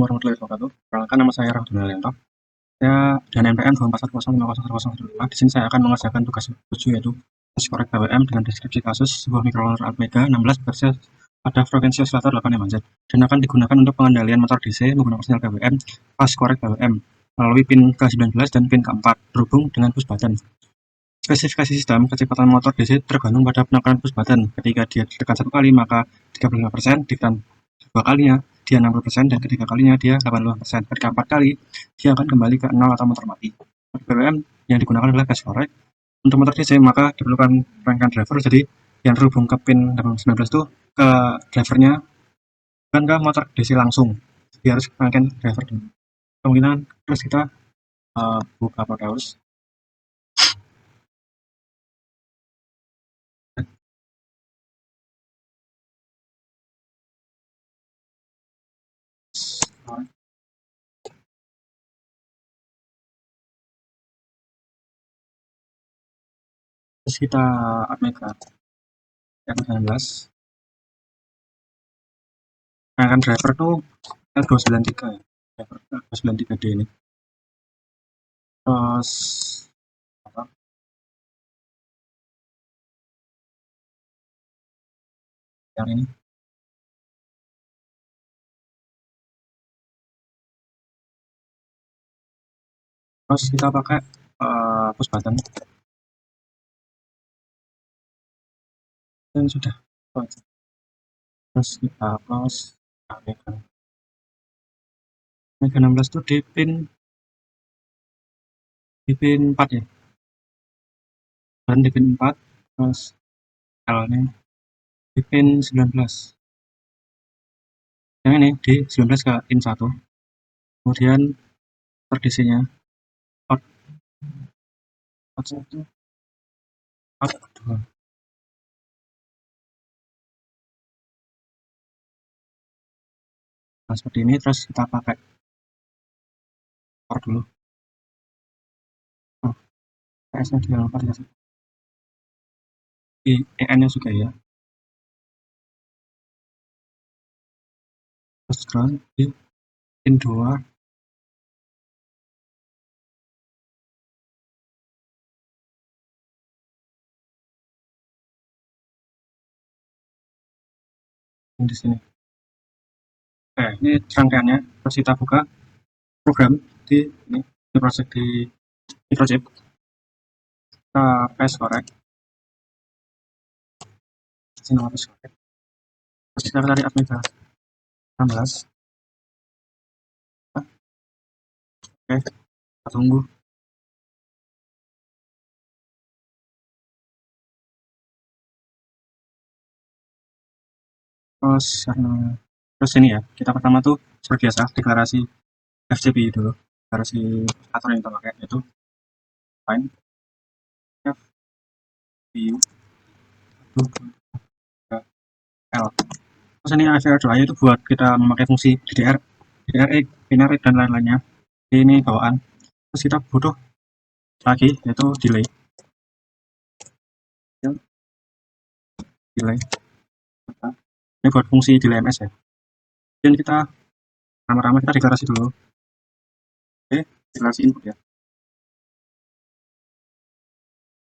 Warahmatullahi wabarakatuh. Perkenalkan, nama saya Rahmat Yulianto. Saya dan NPM 241501005. Di sini saya akan mengerjakan tugas 7 yaitu tes korek BWM dengan deskripsi kasus sebuah mikrokontroler Atmega 16 bekerja pada frekuensi osilator 8 MHz dan akan digunakan untuk pengendalian motor DC menggunakan sinyal BWM pas korek BWM melalui pin ke-19 dan pin ke-4 terhubung dengan push button. Spesifikasi sistem kecepatan motor DC tergantung pada penekanan push button. Ketika dia ditekan 1 kali maka 35%, ditekan 2 kalinya dia 60%, dan ketiga kalinya dia 80%. Ketika 4 kali dia akan kembali ke 0 atau motor mati. BBM yang digunakan adalah gas korek. Untuk motor DC maka diperlukan rangkaian driver, jadi yang terhubung ke pin 19 itu ke drivernya, bukan ke motor DC langsung. Dia harus rangkaian driver dulu. Kemungkinan terus kita buka Proteus. Terus kita Atmega R19. Rangkaian driver tuh L293 ya. Driver L293D ini. Terus apa? Yang ini. Terus kita pakai push button. Dan sudah. Terus kita close Mega 16 itu di pin 4 ya. Dan di pin 4, terus L nya di pin 19. Yang ini di 19 ke pin 1. Kemudian DC-nya out 1, out 2. Nah, seperti ini. Terus kita pakai power dulu. PS-nya di dalam variasi. Di EN-nya juga ya. Terus ground di pin 2. Di sini. Oke, ini rangkaiannya. Terus kita buka program di project di microchip. Kita paste korek. Sini nama paste korek. Terus kita cari Atmega 16. Oke, kita tunggu. Terus ini ya, kita pertama tuh seperti biasa deklarasi FCPI dulu. Deklarasi atau yang kita pakai itu find FPU L. Terus ini AVR2 itu buat kita memakai fungsi DDR, DDR, binary dan lain-lainnya. Ini bawaan. Terus kita butuh lagi yaitu delay. Ini buat fungsi delay MS ya. Dan kita ramai-ramai kita deklarasi dulu. Oke, deklarasi input ya.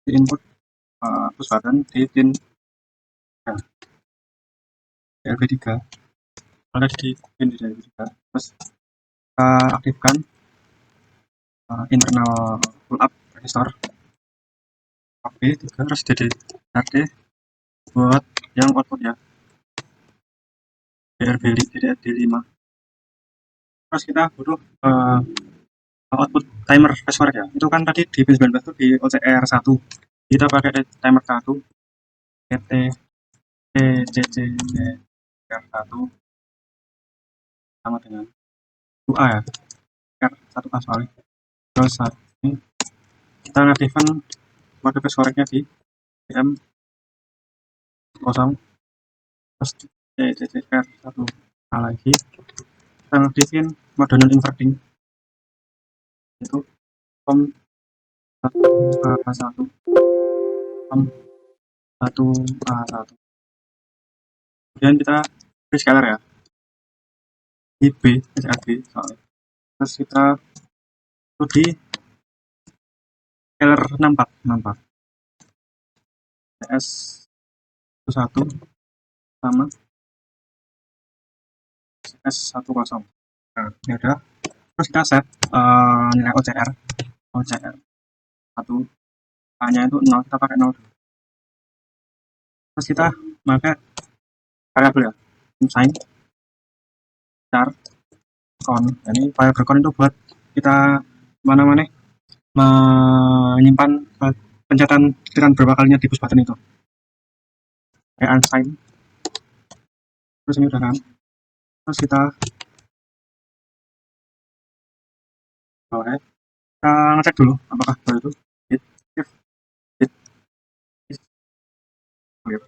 Di input push button di pin DLB3. Ada di pin DLB3. Terus kita aktifkan internal pull up resistor AB3, terus DDRD buat yang output ya, DRD5. Terus kita butuh output timer fast forward ya. Itu kan tadi di pin 19 itu di OCR1. Kita pakai timer K1 PT TCC1 sama dengan 2A ya. R1A soalnya. Terus saat ini kita ngaktifkan mode fast forward-nya di PM 0. Terus TCCR1A lagi. Kita ngaktifin mode non inverting itu COM 1A1 COM 1A1. Kemudian kita prescaler ya. IB CAG soalnya. Terus kita itu di scalar nampak CS 1 sama CS 10. Nah, ini ada. Terus kita set nilai OCR 1 A-nya itu 0, kita pakai 0. Terus kita pakai variabel ya, sin, char, con. Ini variabel con itu buat kita mana-mana menyimpan pencetatan dengan berapa kalinya di push button itu. Kayak unsigned. Terus ini udah kan. Terus kita kita ngecek dulu apakah baru itu hit if hit is clear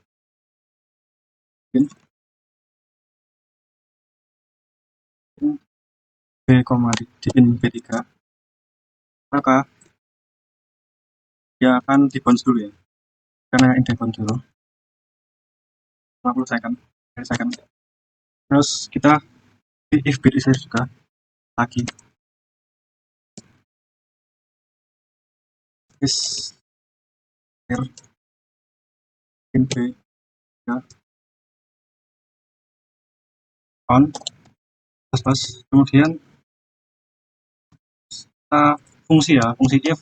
in B, di in B3, maka dia akan di bounce dulu ya, karena in bounce dulu 50 second. Terus kita if bit is juga lagi is clear in B ya on plus kemudian kita fungsi if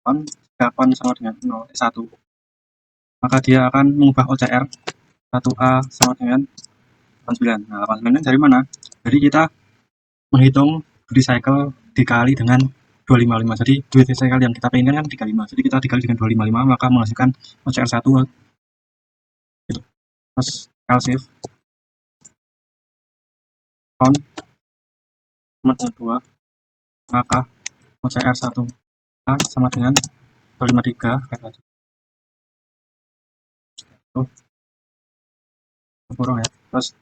on sama dengan 0 1, maka dia akan mengubah OCR 1A sama dengan 89. Nah, 89 dari mana? Jadi kita menghitung duty cycle dikali dengan 255. Jadi duty cycle yang kita pengen kan 35. Jadi kita dikali dengan 255 maka menghasilkan OCR 1 gitu. Terus else if on sama dengan 2, maka OCR 1 A sama dengan 253 kayak tadi. Tuh. Kurang ya. Terus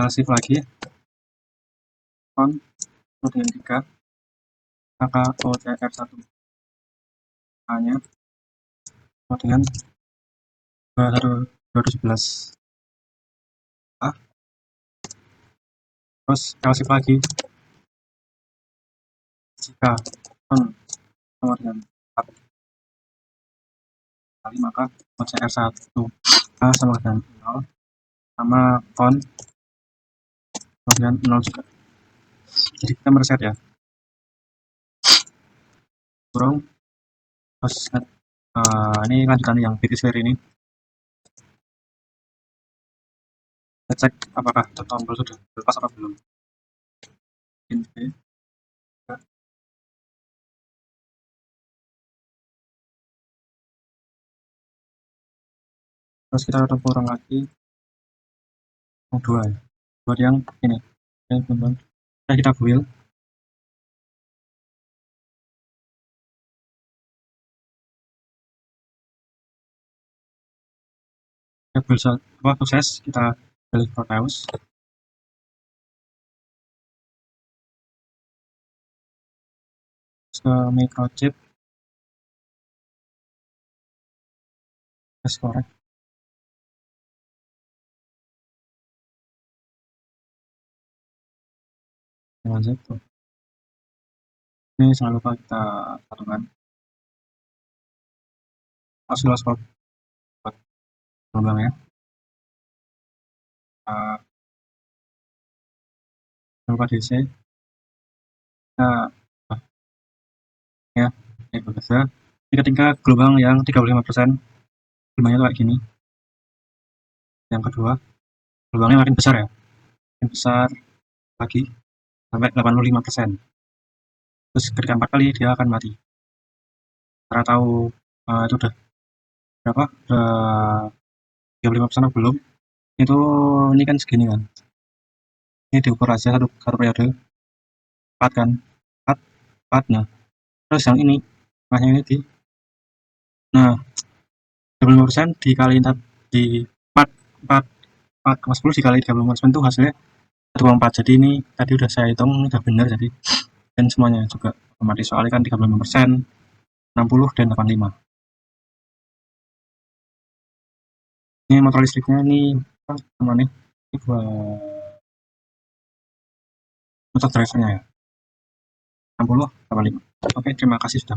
else if lagi on sama dengan 3, maka OCR 1 A nya sama dengan 211 A. Terus else if lagi jika on sama dengan 4 kali, maka OCR 1 A sama dengan 0 sama on sama dengan 0 juga. Jadi kita mereset ya, kurang. Terus ini lanjutan yang bit square ini, kita cek apakah tombol sudah lepas atau belum. Terus kita coba ulang lagi yang 2 ya, buat yang ini teman-teman. Kita build sukses, kita balik Proteus, ke microchip, tes korek. Dengan itu ini jangan lupa kita satukan oscilloscope buat gelombangnya. Jangan lupa DC. Nah, ya, ini bekerja. Ketika gelombang yang 35%, gelombangnya kayak gini. Yang kedua, gelombangnya makin besar ya, makin besar lagi sampai 85%. Terus ketika 4 kali dia akan mati. Cara tahu itu udah berapa? Udah 35% atau belum? Itu ini kan segini kan. Ini diukur aja satu periode. 4 kan? 4. Nah, terus yang ini, makanya ini di nah 35% dikali di 4,10 dikali 35% itu hasilnya 1,4. Jadi ini tadi udah saya hitung, ini udah benar. Jadi dan semuanya juga otomatis, soalnya kan 35%, 60 dan 85. Ini motor listriknya ini apa namanya? buat untuk drivernya ya, 60 tambah 5. Oke, terima kasih sudah